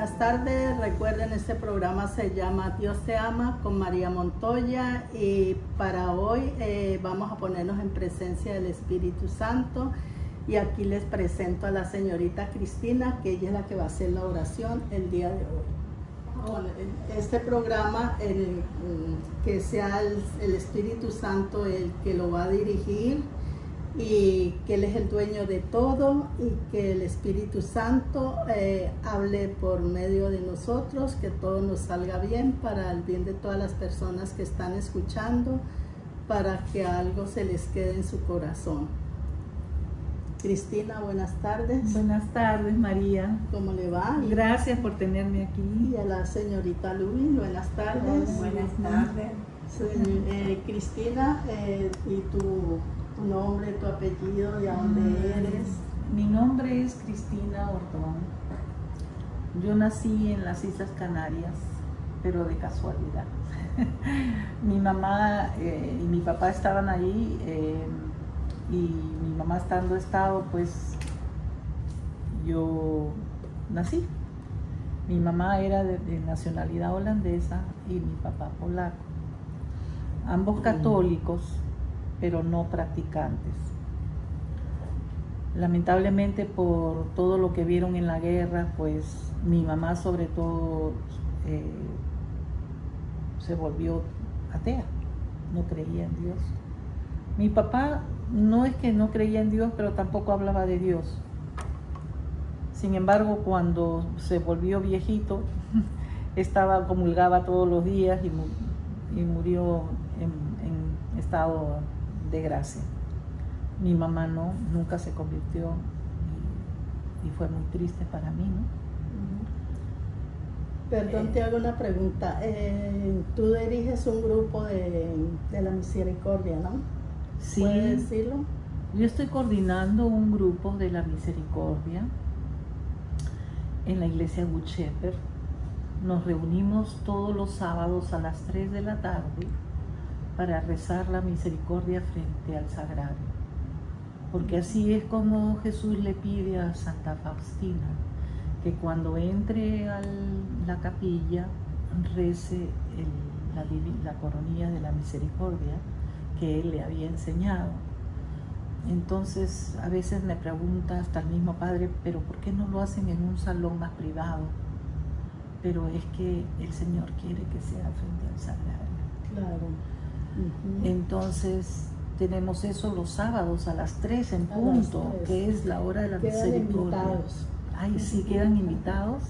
Buenas tardes, recuerden este programa se llama Dios te ama con María Montoya y para hoy vamos a ponernos en presencia del Espíritu Santo y aquí les presento a la señorita Cristina, que ella es la que va a hacer la oración el día de hoy. Este programa, que sea el Espíritu Santo el que lo va a dirigir y que Él es el dueño de todo y que el Espíritu Santo hable por medio de nosotros, que todo nos salga bien para el bien de todas las personas que están escuchando, para que algo se les quede en su corazón. Cristina, buenas tardes. Buenas tardes, María. ¿Cómo le va? Gracias por tenerme aquí. Y a la señorita Luis, buenas tardes. Buenas tardes. Cristina, y tu nombre, tu apellido, de dónde eres. Mi nombre es Cristina Ordón. Yo nací en las Islas Canarias, pero de casualidad. Mi mamá y mi papá estaban ahí y mi mamá estando estado, pues yo nací. Mi mamá era de nacionalidad holandesa y mi papá polaco. Ambos católicos, pero no practicantes. Lamentablemente por todo lo que vieron en la guerra, pues mi mamá sobre todo se volvió atea, no creía en Dios. Mi papá no es que no creía en Dios, pero tampoco hablaba de Dios. Sin embargo, cuando se volvió viejito, comulgaba todos los días y murió en estado de gracia. Mi mamá no, nunca se convirtió y fue muy triste para mí, ¿no? Perdón, te hago una pregunta. Tú diriges un grupo de la Misericordia, ¿no? Sí. ¿Puedes decirlo? Yo estoy coordinando un grupo de la Misericordia en la iglesia Good Shepherd. Nos reunimos todos los sábados a las 3 de la tarde para rezar la misericordia frente al sagrario. Porque así es como Jesús le pide a Santa Faustina que cuando entre a la capilla rece la coronilla de la misericordia que él le había enseñado. Entonces a veces me pregunta hasta el mismo padre, pero ¿por qué no lo hacen en un salón más privado? Pero es que el Señor quiere que sea frente al sagrario. Claro. Entonces tenemos eso los sábados a las 3 en punto, que es la hora de la misericordia. Invitados. Ay, sí, quedan invitados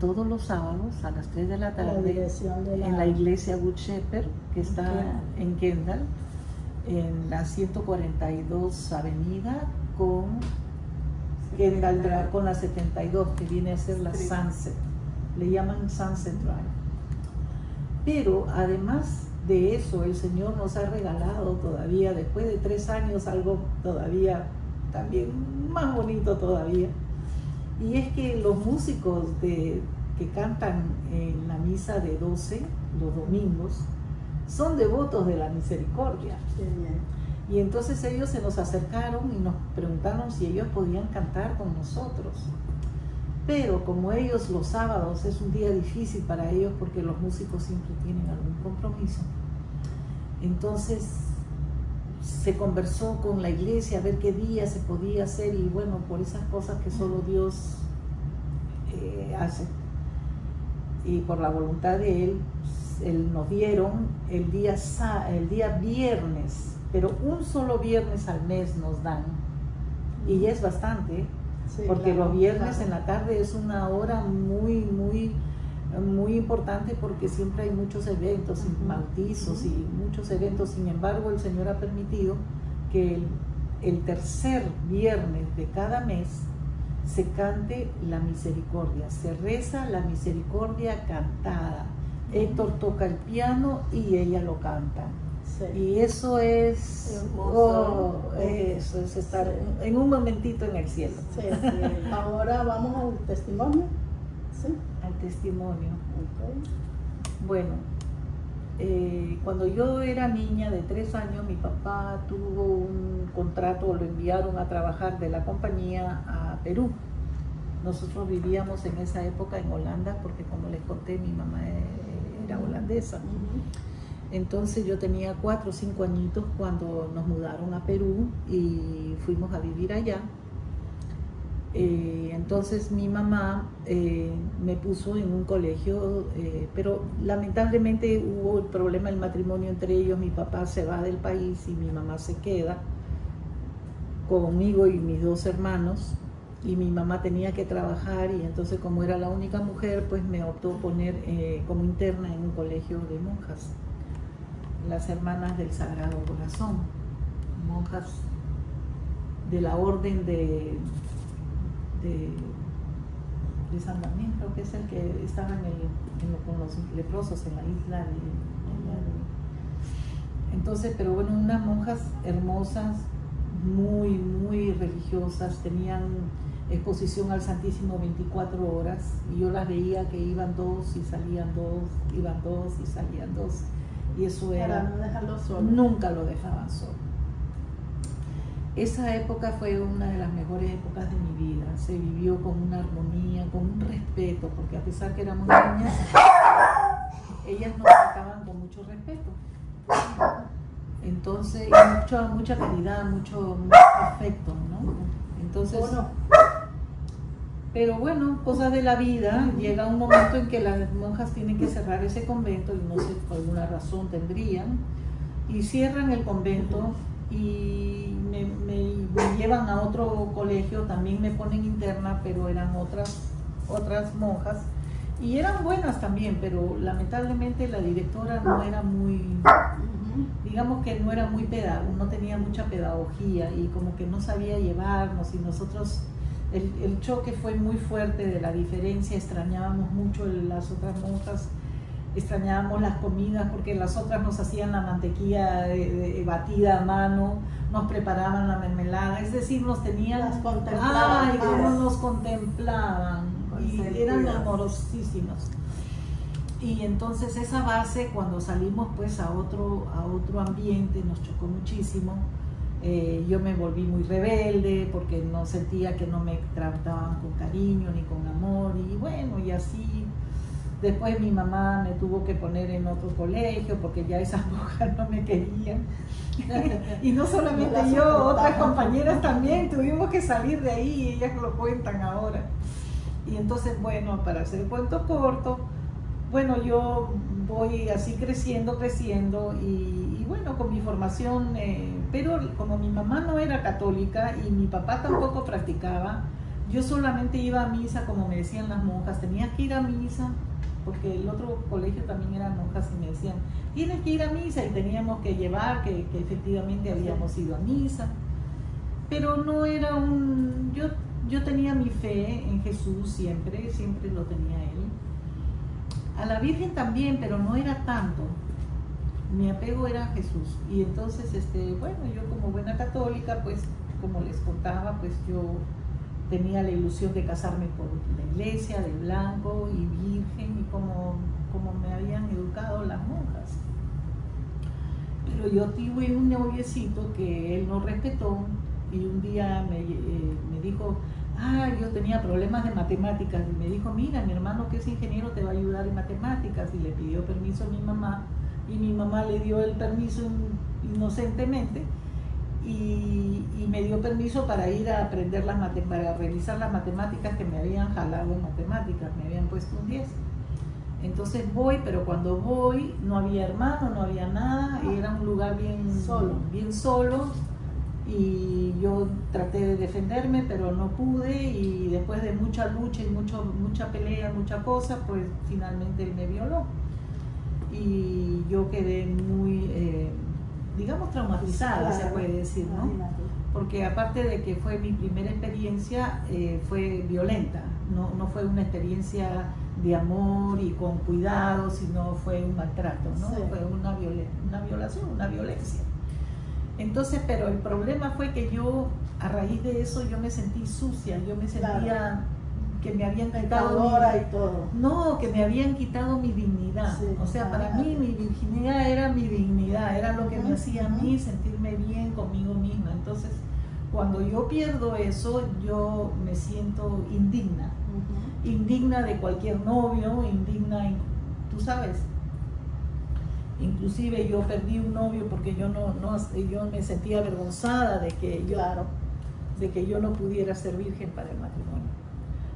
todos los sábados a las 3 de la tarde en la iglesia Good Shepherd, que está en Kendall, en la 142 Avenida con Kendall Drive, con la 72, que viene a ser la Sunset. Le llaman Sunset Drive. Pero además de eso, el Señor nos ha regalado todavía, después de 3 años, algo todavía también más bonito todavía. Y es que los músicos que cantan en la misa de 12, los domingos, son devotos de la misericordia. Qué bien. Y entonces ellos se nos acercaron y nos preguntaron si ellos podían cantar con nosotros. Pero como ellos los sábados es un día difícil para ellos porque los músicos siempre tienen algún compromiso, entonces se conversó con la iglesia a ver qué día se podía hacer y bueno, por esas cosas que solo Dios hace y por la voluntad de Él nos dieron el día viernes, pero un solo viernes al mes nos dan y ya es bastante. Sí, porque claro, los viernes en la tarde es una hora muy importante porque siempre hay muchos eventos, bautizos y muchos eventos. Sin embargo, el Señor ha permitido que el tercer viernes de cada mes se cante la misericordia, se reza la misericordia cantada. Héctor toca el piano y ella lo canta. Sí. Y eso es eso es estar en un momentito en el cielo. Sí, sí. Ahora vamos al testimonio. Sí. Al testimonio. Okay. Bueno, cuando yo era niña de 3 años, mi papá tuvo un contrato, lo enviaron a trabajar de la compañía a Perú. Nosotros vivíamos en esa época en Holanda, porque como les conté, mi mamá era holandesa. Entonces yo tenía 4 o 5 añitos cuando nos mudaron a Perú y fuimos a vivir allá. Entonces mi mamá me puso en un colegio, pero lamentablemente hubo el problema del matrimonio entre ellos. Mi papá se va del país y mi mamá se queda conmigo y mis 2 hermanos, y mi mamá tenía que trabajar, y entonces como era la única mujer, pues me optó poner como interna en un colegio de monjas, las Hermanas del Sagrado Corazón, monjas de la orden de San Damián, creo que es el que estaba con los leprosos en la isla entonces, pero bueno, unas monjas hermosas, muy, muy religiosas, tenían exposición al Santísimo 24 horas, y yo las veía que iban 2 y salían 2, iban 2 y salían 2, y eso era... Para no dejarlo solo. Nunca lo dejaban solo. Esa época fue una de las mejores épocas de mi vida. Se vivió con una armonía, con un respeto, porque a pesar que éramos niñas, ellas nos trataban con mucho respeto. Entonces, mucha caridad, mucho afecto, ¿no? Entonces, pero bueno, cosas de la vida. Llega un momento en que las monjas tienen que cerrar ese convento, y no sé, por alguna razón tendrían, y cierran el convento y me llevan a otro colegio. También me ponen interna, pero eran otras monjas, y eran buenas también, pero lamentablemente la directora no era muy, digamos que no era muy no tenía mucha pedagogía, y como que no sabía llevarnos, y nosotros, el choque fue muy fuerte de la diferencia. Extrañábamos mucho las otras monjas, extrañábamos las comidas, porque las otras nos hacían la mantequilla batida a mano, nos preparaban la mermelada, es decir, nos tenían... Las contemplaban. ¡Ay, cómo nos contemplaban! Y eran amorosísimos. Y entonces esa base, cuando salimos pues a otro ambiente, nos chocó muchísimo. Yo me volví muy rebelde, porque no sentía que no me trataban con cariño ni con amor, y bueno, y así. Después mi mamá me tuvo que poner en otro colegio, porque ya esas monjas no me querían. Y no solamente yo, otras compañeras también tuvimos que salir de ahí, y ellas lo cuentan ahora. Y entonces, bueno, para hacer el cuento corto, bueno, yo voy así creciendo, y bueno, con mi formación, pero como mi mamá no era católica y mi papá tampoco practicaba, yo solamente iba a misa, como me decían las monjas, tenías que ir a misa, porque el otro colegio también eran monjas, y me decían, tienes que ir a misa, y teníamos que llevar que efectivamente habíamos ido a misa, pero no era yo tenía mi fe en Jesús, siempre lo tenía él. A la Virgen también, pero no era tanto. Mi apego era a Jesús. Y entonces, bueno, yo como buena católica, pues, como les contaba, pues yo tenía la ilusión de casarme por la iglesia, de blanco y virgen, y como me habían educado las monjas. Pero yo tuve un noviecito que él no respetó, y un día me dijo, yo tenía problemas de matemáticas, y me dijo, mira, mi hermano que es ingeniero te va a ayudar en matemáticas, y le pidió permiso a mi mamá, y mi mamá le dio el permiso inocentemente, y me dio permiso para ir a aprender para revisar las matemáticas, que me habían jalado en matemáticas, me habían puesto un 10. Entonces voy, pero cuando voy no había hermano, no había nada, era un lugar bien solo. Y yo traté de defenderme, pero no pude, y después de mucha lucha y mucha pelea, mucha cosa, pues finalmente él me violó. Y yo quedé muy, digamos, traumatizada, se puede decir, ¿no? Porque aparte de que fue mi primera experiencia, fue violenta, no fue una experiencia de amor y con cuidado, sino fue un maltrato, ¿no? Sí. Fue una violación, una violencia. Entonces, pero el problema fue que yo, a raíz de eso, yo me sentí sucia, yo me sentía que me habían quitado que me habían quitado mi dignidad. Sí, o sea, para mí mi virginidad era mi dignidad, era lo que me hacía a mí sentirme bien conmigo misma. Entonces, cuando yo pierdo eso, yo me siento indigna. Indigna de cualquier novio, indigna, tú sabes. Inclusive yo perdí un novio porque yo yo me sentía avergonzada de que yo no pudiera ser virgen para el matrimonio.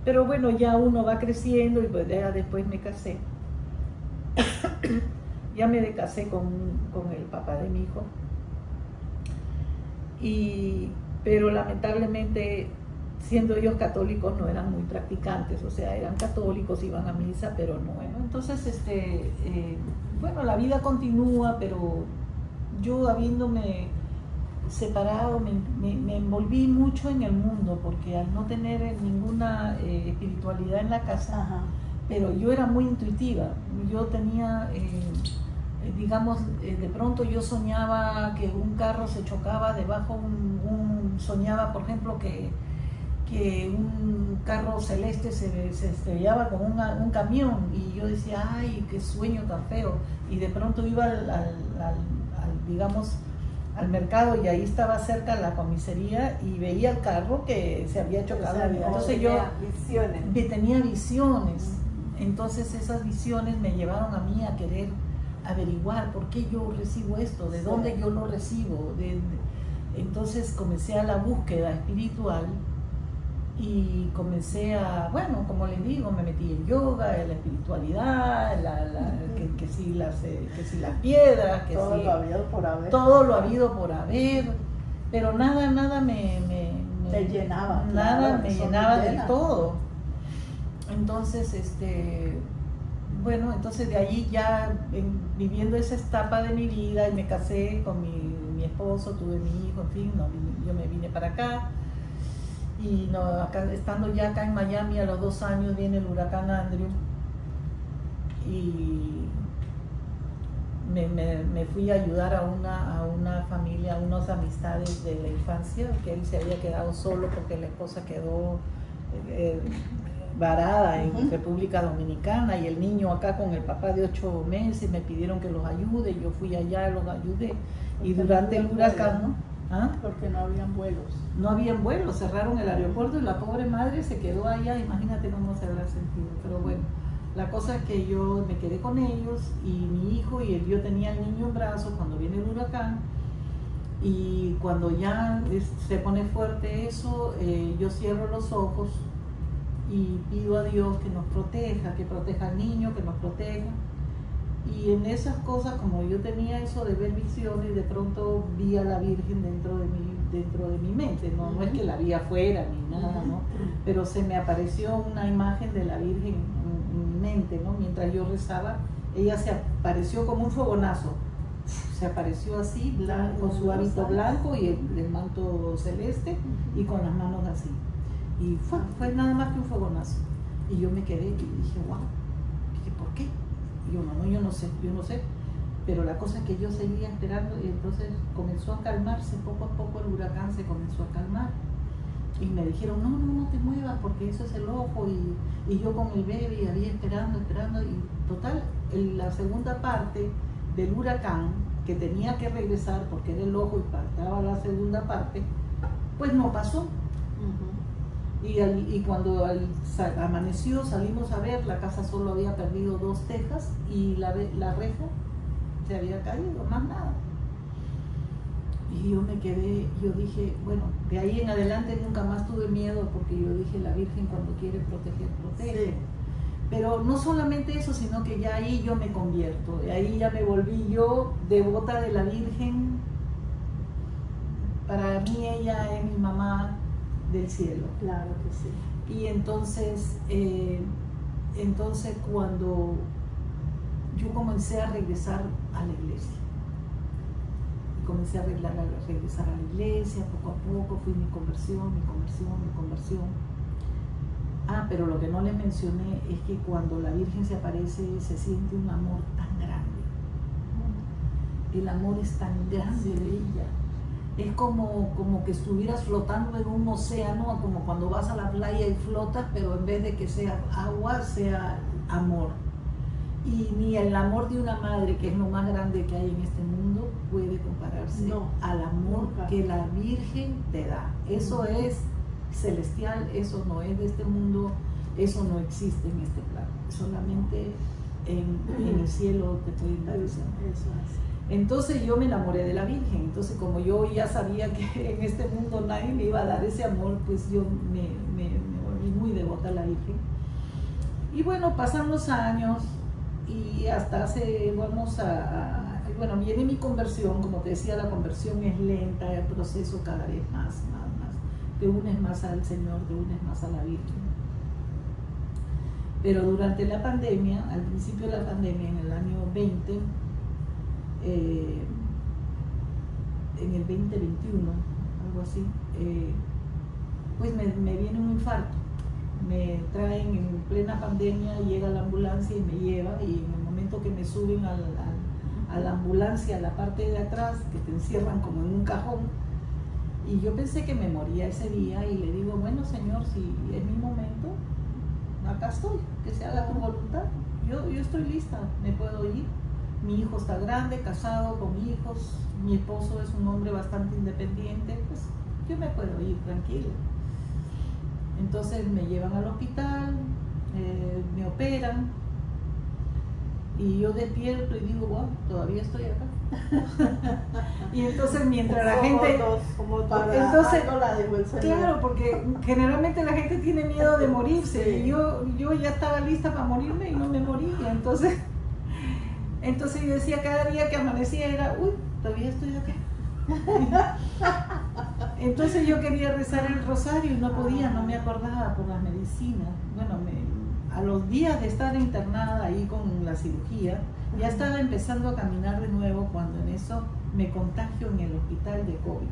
Pero bueno, ya uno va creciendo y pues ya después me casé. Ya me casé con el papá de mi hijo. Pero lamentablemente, siendo ellos católicos, no eran muy practicantes, o sea, eran católicos, iban a misa, pero no. Bueno, entonces, bueno, la vida continúa, pero yo habiéndome separado, me envolví mucho en el mundo, porque al no tener ninguna espiritualidad en la casa, pero yo era muy intuitiva. Yo tenía, digamos, de pronto yo soñaba que un carro se chocaba debajo, soñaba, por ejemplo, que un carro celeste se estrellaba con un camión, y yo decía, ay, qué sueño tan feo, y de pronto iba digamos, al mercado, y ahí estaba cerca la comisaría, y veía el carro que se había chocado. Entonces yo tenía visiones. Entonces esas visiones me llevaron a mí a querer averiguar por qué yo recibo esto, de dónde yo lo recibo. Entonces comencé a la búsqueda espiritual y comencé a, bueno, como les digo, me metí en yoga, en la espiritualidad, que si las piedras, que todo si, lo habido por haber. Todo lo habido por haber, pero nada me llenaba. Nada me llenaba del todo. Entonces, bueno, entonces de allí ya viviendo esa etapa de mi vida, y me casé con mi esposo, tuve mi hijo, en fin, yo me vine para acá. Y estando ya acá en Miami, a los 2 años viene el huracán Andrew, y me fui a ayudar a una familia, a unas amistades de la infancia, que él se había quedado solo porque la esposa quedó varada en República Dominicana, y el niño acá con el papá de 8 meses. Me pidieron que los ayude, yo fui allá, los ayudé, y durante el huracán, ¿no? ¿Ah? Porque no habían vuelos. No habían vuelos, cerraron el aeropuerto, y la pobre madre se quedó allá. Imagínate cómo se habrá sentido. Pero bueno, la cosa es que yo me quedé con ellos, y mi hijo, y yo tenía al niño en brazos cuando viene el huracán. Y cuando ya se pone fuerte eso, yo cierro los ojos y pido a Dios que nos proteja, que proteja al niño, que nos proteja. Y en esas cosas, como yo tenía eso de ver visiones, de pronto vi a la Virgen dentro de mi mente, no es que la vi afuera ni nada, ¿no? Pero se me apareció una imagen de la Virgen en mi mente, ¿no? Mientras yo rezaba, ella se apareció como un fogonazo, se apareció así, con su hábito blanco y el manto celeste, y con las manos así. Y fue nada más que un fogonazo. Y yo me quedé y dije, wow, ¿por qué? Y yo no sé. Pero la cosa es que yo seguía esperando, y entonces comenzó a calmarse, poco a poco el huracán se comenzó a calmar. Y me dijeron, no te muevas, porque eso es el ojo. Y yo con el bebé había esperando. Y total, la segunda parte del huracán, que tenía que regresar porque era el ojo y faltaba la segunda parte, pues no pasó. Y cuando amaneció, salimos a ver, la casa solo había perdido 2 tejas, y la reja se había caído, más nada. Y yo me quedé, yo dije, bueno, de ahí en adelante nunca más tuve miedo, porque yo dije, la Virgen cuando quiere proteger, protege. Sí. Pero no solamente eso, sino que ya ahí yo me convierto, de ahí ya me volví yo devota de la Virgen. Para mí ella es mi mamá del cielo. Claro que sí. Y entonces cuando yo comencé a regresar a la iglesia, y comencé a regresar a la iglesia, poco a poco fui mi conversión. Pero lo que no les mencioné es que cuando la Virgen se aparece, se siente un amor tan grande. El amor es tan grande de ella. Es como que estuvieras flotando en un océano, como cuando vas a la playa y flotas, pero en vez de que sea agua, sea amor. Y ni el amor de una madre, que es lo más grande que hay en este mundo, puede compararse al amor que la Virgen te da. Eso es celestial, eso no es de este mundo, eso no existe en este plano. Solamente en el cielo te pueden dar ese amor. Entonces yo me enamoré de la Virgen. Entonces, como yo ya sabía que en este mundo nadie me iba a dar ese amor, pues yo me volví muy devota a la Virgen. Y bueno, pasan los años y hasta bueno, viene mi conversión. Como te decía, la conversión es lenta, el proceso cada vez más. Te unes más al Señor, te unes más a la Virgen. Pero durante la pandemia, al principio de la pandemia, en el año 20, en el 2021, algo así, pues me viene un infarto. Me traen en plena pandemia, llega la ambulancia y me lleva, y en el momento que me suben a la ambulancia, a la parte de atrás, que te encierran como en un cajón, y yo pensé que me moría ese día, y le digo, bueno, Señor, si es mi momento, acá estoy, que se haga tu voluntad, yo estoy lista, me puedo ir. Mi hijo está grande, casado, con hijos, mi esposo es un hombre bastante independiente, pues yo me puedo ir tranquila. Entonces me llevan al hospital, me operan, y yo despierto y digo, wow, todavía estoy acá. Y entonces mientras la gente... Entonces, claro, porque generalmente la gente tiene miedo de morirse, sí. Y yo ya estaba lista para morirme y no me moría. Entonces yo decía, cada día que amanecía era, uy, todavía estoy acá. Entonces yo quería rezar el rosario y no podía, no me acordaba por las medicinas. Bueno, a los días de estar internada ahí con la cirugía, ya estaba empezando a caminar de nuevo, cuando en eso me contagio en el hospital de COVID.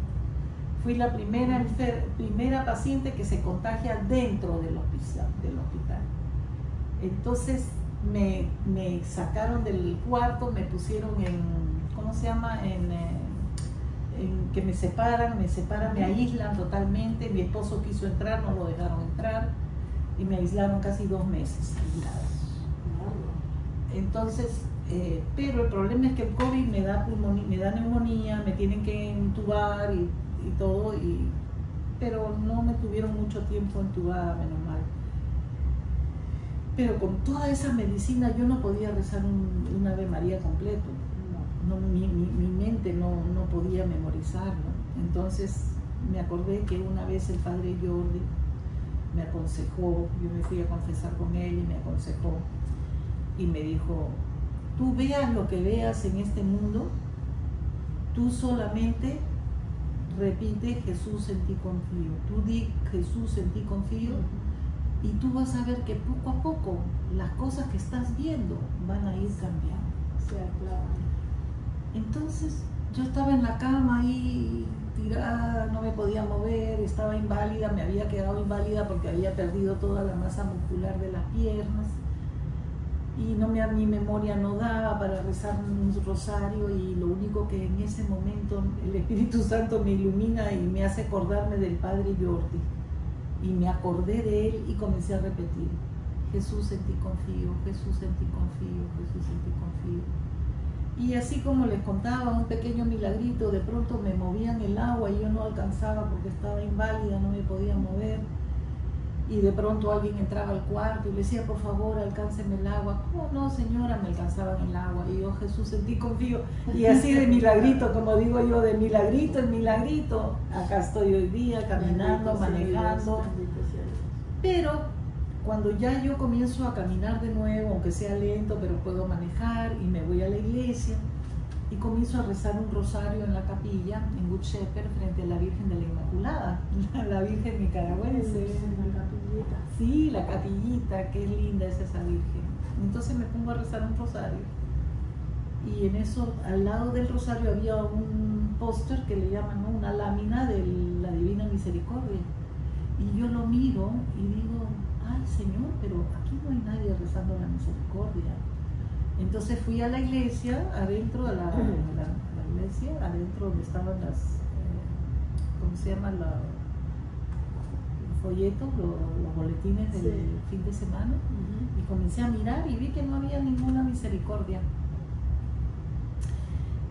Fui la primera paciente que se contagia dentro del hospital. Entonces me sacaron del cuarto, me pusieron en, ¿cómo se llama? Que me separan, me aíslan totalmente. Mi esposo quiso entrar, no lo dejaron entrar, y me aislaron casi 2 meses aisladas. Entonces, pero el problema es que el COVID me da neumonía, me tienen que intubar y todo, pero no me tuvieron mucho tiempo entubada, menos mal. Pero con toda esa medicina yo no podía rezar un Ave María completo. Mi mente no podía memorizarlo. Entonces me acordé que una vez el padre Jordi me aconsejó, yo me fui a confesar con él y me aconsejó y me dijo, tú veas lo que veas en este mundo, tú solamente repite, Jesús en ti confío. Tú di, Jesús en ti confío, y tú vas a ver que poco a poco las cosas que estás viendo van a ir cambiando. Sí, claro. Entonces yo estaba en la cama ahí tirada, no me podía mover, estaba inválida, me había quedado inválida porque había perdido toda la masa muscular de las piernas, y mi memoria no daba para rezar un rosario, y lo único que en ese momento el Espíritu Santo me ilumina y me hace acordarme del padre Jordi, y me acordé de él y comencé a repetir, Jesús en ti confío, Jesús en ti confío, Jesús en ti confío. Y así como les contaba, un pequeño milagrito, de pronto me movían el agua y yo no alcanzaba porque estaba inválida, no me podía mover. Y de pronto alguien entraba al cuarto y le decía, por favor, alcánceme el agua. ¿Cómo no, señora? Me alcanzaban el agua. Y yo, Jesús, en ti confío. Y así de milagrito, como digo yo, de milagrito en milagrito, acá estoy hoy día, caminando, manejando. Pero cuando ya yo comienzo a caminar de nuevo, aunque sea lento, pero puedo manejar, y me voy a la iglesia y comienzo a rezar un rosario en la capilla, en Good Shepherd, frente a la Virgen de la Inmaculada, la Virgen nicaragüense. La capillita. Sí, la capillita, qué linda es esa Virgen. Entonces me pongo a rezar un rosario, y en eso, al lado del rosario, había un póster que le llaman, ¿no?, una lámina de la Divina Misericordia. Y yo lo miro y digo, ay, Señor, pero aquí no hay nadie rezando la misericordia. Entonces fui a la iglesia, adentro de la iglesia, adentro donde estaban las, ¿cómo se llama? Los folletos, los boletines del fin de semana y comencé a mirar y vi que no había ninguna misericordia.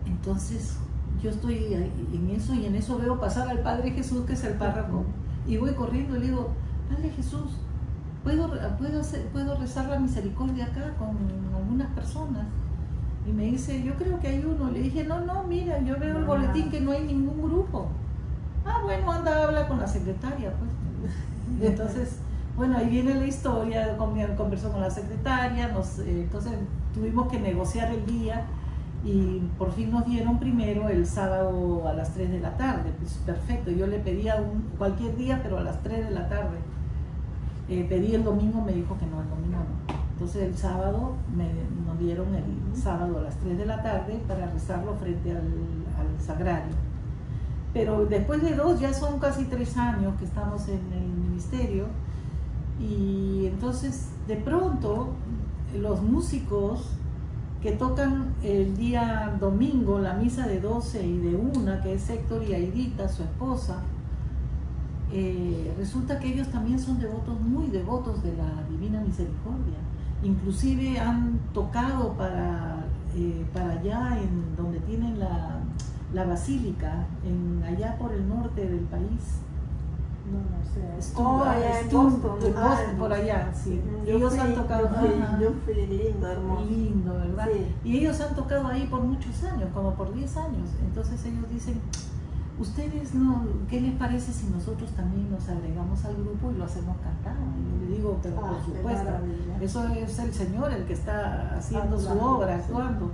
Entonces yo estoy en eso y en eso veo pasar al Padre Jesús, que es el párroco, y voy corriendo y le digo: Padre Jesús, ¿puedo rezar la misericordia acá con algunas personas? Y me dice: yo creo que hay uno. Le dije: no, mira, yo veo el boletín que no hay ningún grupo. Ah, bueno, anda, habla con la secretaria, pues. Y entonces, bueno, ahí viene la historia, conversó con la secretaria, entonces tuvimos que negociar el día y por fin nos dieron primero el sábado a las 3 de la tarde. Pues perfecto, yo le pedía cualquier día, pero a las 3 de la tarde. Pedí el domingo, me dijo que no, el domingo no. Entonces el sábado nos dieron el sábado a las 3 de la tarde para rezarlo frente al sagrario. Pero después de ya son casi 3 años que estamos en el ministerio, y entonces de pronto los músicos que tocan el día domingo la misa de 12 y de 1, que es Héctor y Aidita, su esposa, resulta que ellos también son devotos, muy devotos de la Divina Misericordia. Inclusive han tocado para allá, en donde tienen la basílica, allá por el norte del país. No sé. Allá en Boston, por allá, sí. Ellos han tocado. Yo fui lindo, hermoso. Lindo, ¿verdad? Sí. Y ellos han tocado ahí por muchos años, como por 10 años. Entonces ellos dicen: ustedes no, ¿qué les parece si nosotros también nos agregamos al grupo y lo hacemos cantar? Y yo le digo: pero por supuesto, eso es el Señor el que está haciendo su obra, actuando.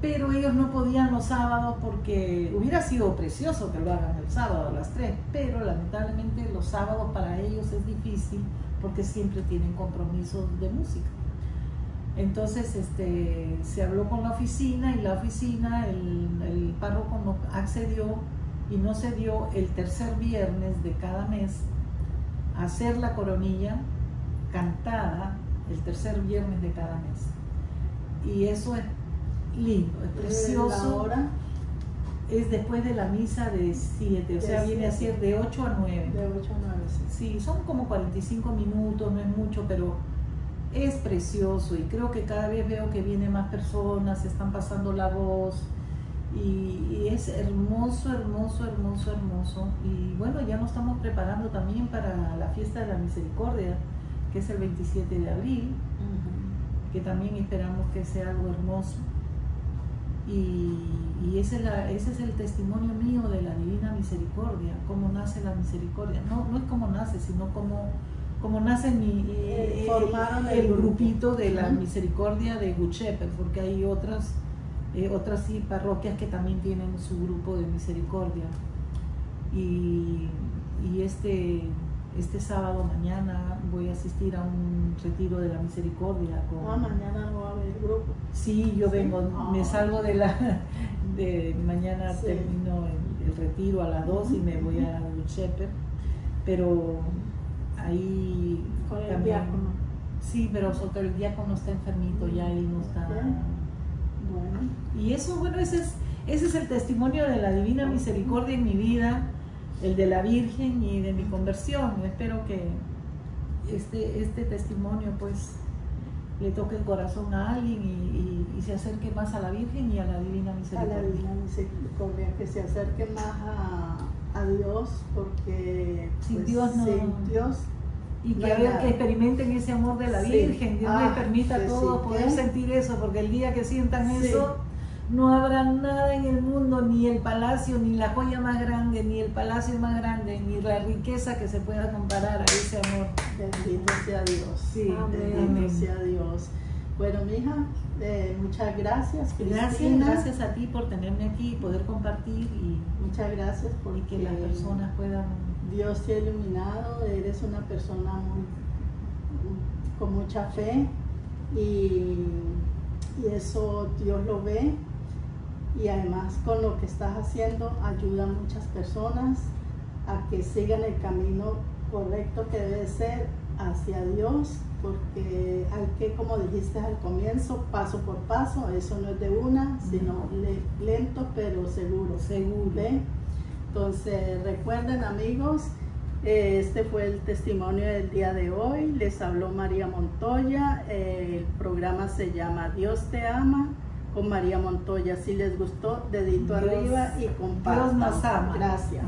Pero ellos no podían los sábados, porque hubiera sido precioso que lo hagan el sábado a las 3, pero lamentablemente los sábados para ellos es difícil porque siempre tienen compromisos de música. Entonces se habló con la oficina, y la oficina, el párroco no accedió, y no se dio el tercer viernes de cada mes a hacer la coronilla cantada el tercer viernes de cada mes. Y eso es lindo, es precioso. ¿La hora? Es después de la misa de 7, o sea, viene a ser de 8 a 9. De 8 a 9, sí. Sí, son como 45 minutos, no es mucho, pero es precioso, y creo que cada vez veo que vienen más personas, están pasando la voz, y es hermoso, hermoso, hermoso, hermoso. Y bueno, ya nos estamos preparando también para la fiesta de la misericordia, que es el 27 de abril, que también esperamos que sea algo hermoso. Y ese es el testimonio mío de la Divina Misericordia, cómo nace la misericordia. No es cómo nace, sino cómo nace el grupito de la misericordia de Gucheper, porque hay otras sí, parroquias que también tienen su grupo de misericordia. Y este sábado, mañana, voy a asistir a un retiro de la misericordia. Mañana no va a haber grupo. Sí, yo vengo, me salgo de mañana, sí. Termino el retiro a las 2 y me voy a Gucheper, pero ahí con el diácono. Sí, pero el diácono está enfermito, ya él no está. Bueno. Y eso, bueno, ese es el testimonio de la Divina Misericordia en mi vida, el de la Virgen y de mi conversión. Espero que este testimonio pues le toque el corazón a alguien y se acerque más a la Virgen y a la Divina Misericordia. A la Divina Misericordia, que se acerque más a Dios, porque sin Dios y que experimenten ese amor de la Virgen. Dios les permita a todos poder sentir eso, porque el día que sientan eso, no habrá nada en el mundo, ni el palacio, ni la joya más grande, ni el palacio más grande, ni la riqueza que se pueda comparar a ese amor. Bendito sea Dios. Sí, bendito sea Dios. Bueno, mija, muchas gracias, Cristina. Gracias a ti por tenerme aquí y poder compartir. Muchas gracias por que las personas puedan. Dios te ha iluminado, eres una persona con mucha fe, y eso Dios lo ve. Y además, con lo que estás haciendo, ayuda a muchas personas a que sigan el camino correcto que debe ser hacia Dios, porque hay que, como dijiste al comienzo, paso por paso. Eso no es de una, sino lento pero seguro. Seguro. ¿Ve? Entonces, recuerden, amigos, Este fue el testimonio del día de hoy. Les habló María Montoya. El programa se llama Dios te ama con María Montoya. Si les gustó, dedito arriba y compartan. Dios nos ama. Gracias.